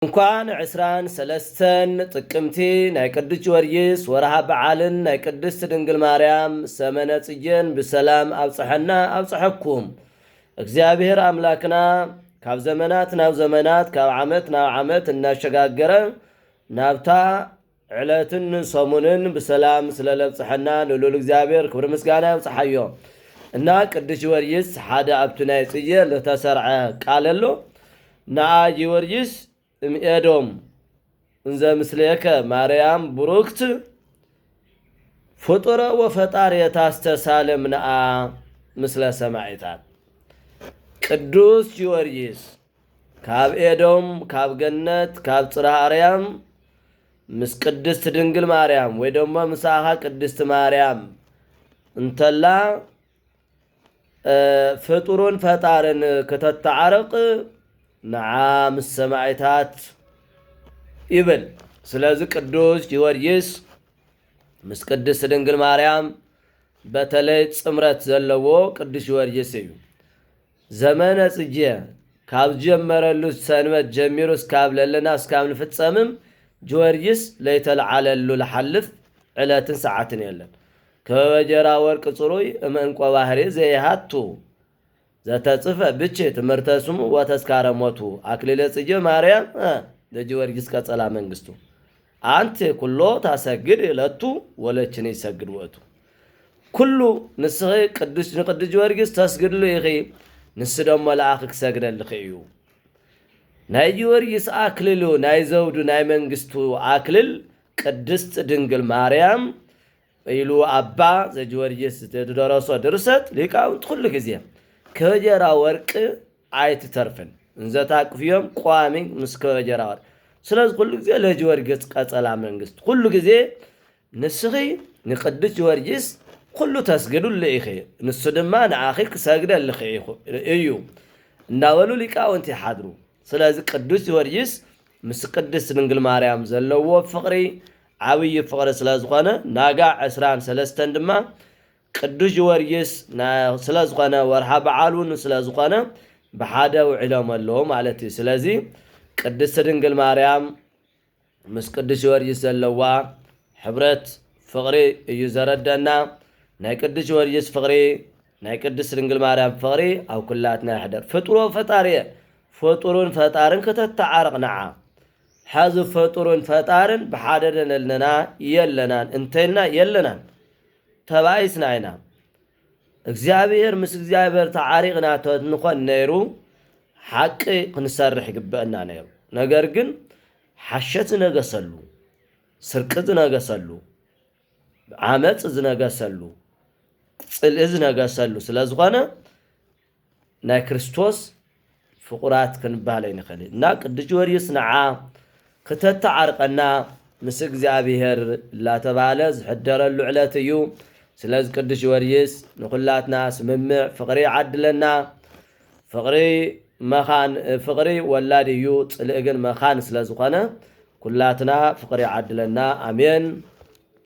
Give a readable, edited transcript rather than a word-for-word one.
እንኳን ዕስራን ሰለስተን ጥቅምቲ ናይ ቅዱስ ጊዮርጊስ ወርሃ በዓልን ናይ ቅድስት ድንግል ማርያም ሰመነ ጽጌን ብሰላም አብጽሐና አብጽሐኩም። እግዚአብሔር አምላክና ካብ ዘመናት ናብ ዘመናት ካብ ዓመት ናብ ዓመት እናሸጋገረ ናብታ ዕለትን ሰሙንን ብሰላም ስለለብጽሐና ንሉል እግዚአብሔር ክብር ምስጋና ይብጽሐዮ እና ቅዱስ ጊዮርጊስ ሓደ ኣብቱ ናይ ጽጌ ለተሰርዐ ቃለሎ ንአ ጊዮርጊስ እምኤዶም እንዘ ምስሌከ ማርያም ቡሩክት ፍጡረ ወፈጣሪ የታስተሳለም ንአ ምስለ ሰማዕታት። ቅዱስ ጊዮርጊስ ካብ ኤዶም ካብ ገነት ካብ ጽርሐ አርያም ምስ ቅድስት ድንግል ማርያም ወይ ደሞ ምሳኻ ቅድስት ማርያም እንተላ ፍጡሩን ፈጣርን ከተተዓረቅ ንዓ ምስ ሰማዕታት ይብል። ስለዚህ ቅዱስ ጊዮርጊስ ምስ ቅድስት ድንግል ማርያም በተለይ ጽምረት ዘለዎ ቅዱስ ጊዮርጊስ እዩ። ዘመነ ጽጌ ካብ ጀመረሉ ሰንበት ጀሚሩ እስካብ ለለና እስካብ ንፍጸምም ጊዮርጊስ ለይተለዓለሉ ለሐልፍ ዕለትን ሰዓትን የለን። ከበጀራ ወርቅ ጽሩይ እምዕንቆ ባህሪ ዘይሃቱ ዘተጽፈ ብቼ ትምህርተ ስሙ ወተስካረ ሞቱ አክሊለ ጽጌ ማርያም ለጊዮርጊስ ቀጸላ መንግስቱ አንተ ኩሎ ታሰግድ ለቱ ወለችን ይሰግድ ወቱ ኩሉ ንስኺ ቅዱስ ጊዮርጊስ ተስግድሉ ይኺ ንስ ደሞ ለአኺ ክሰግደልኺ እዩ። ናይ ጊዮርጊስ አክሊሉ ናይ ዘውዱ ናይ መንግስቱ አክሊል ቅድስት ድንግል ማርያም ኢሉ አባ ዘጊዮርጊስ ተደረሶ ድርሰት ሊቃውንት ኩሉ ጊዜ ከበጀራ ወርቅ አይትተርፍን እንዘ ታቅፍዮም ቋሚ ምስ ከበጀራ ወርቅ። ስለዚህ ኩሉ ጊዜ ለጊዮርጊስ ቀጸላ መንግስት ኩሉ ጊዜ ንስኺ ንቅዱስ ጊዮርጊስ ኩሉ ተስግዱሉ ኢኺ ንሱ ድማ ንአኺ ክሰግደልኺ እዩ እንዳበሉ ሊቃውንት ይሓድሩ። ስለዚህ ቅዱስ ጊዮርጊስ ምስ ቅድስት ድንግል ማርያም ዘለዎ ፍቅሪ ዓብይ ፍቅሪ ስለዝኾነ ናጋ 23 ድማ ቅዱስ ጊዮርጊስ ስለዝኾነ ወርሃ በዓሉን ስለዝኾነ ብሓደ ውዕሎም ኣለዎ ማለት እዩ። ስለዚህ ቅድስት ድንግል ማርያም ምስ ቅዱስ ጊዮርጊስ ዘለዋ ሕብረት ፍቅሪ እዩ ዘረደና። ናይ ቅዱስ ጊዮርጊስ ፍቅሪ ናይ ቅድስት ድንግል ማርያም ፍቅሪ ኣብ ኩላትና ይሕደር። ፍጡሮ ፈጣሪየ ፍጡሩን ፈጣርን ከተተዓረቕ ንዓ ሓዚ ፍጡሩን ፈጣርን ብሓደ ደለና የለናን እንተልና የለናን ተባይስና ኢና እግዚአብሔር ምስ እግዚአብሔር ተዓሪቕና ንኾን ነይሩ ሓቂ ክንሰርሕ ይግበአና ነይሩ። ነገር ግን ሓሸት ዝነገሰሉ ስርቂ ዝነገሰሉ ዓመፅ ዝነገሰሉ ጽልኢ ዝነገሰሉ ስለዝኾነ ናይ ክርስቶስ ፍቁራት ክንባል ይንኽእል እና ቅዱስ ጊዮርጊስ ንዓ ከተተዓርቀና ምስ እግዚአብሔር ላተባለ ዝሕደረሉ ዕለት እዩ። ስለዚህ ቅዱስ ጊዮርጊስ ንኹላትና ስምምዕ ፍቅሪ ዓድለና። ፍቅሪ መኻን ፍቅሪ ወላድ እዩ ጽልኢ ግን መኻን ስለዝኾነ ኩላትና ፍቅሪ ዓድለና። አሜን።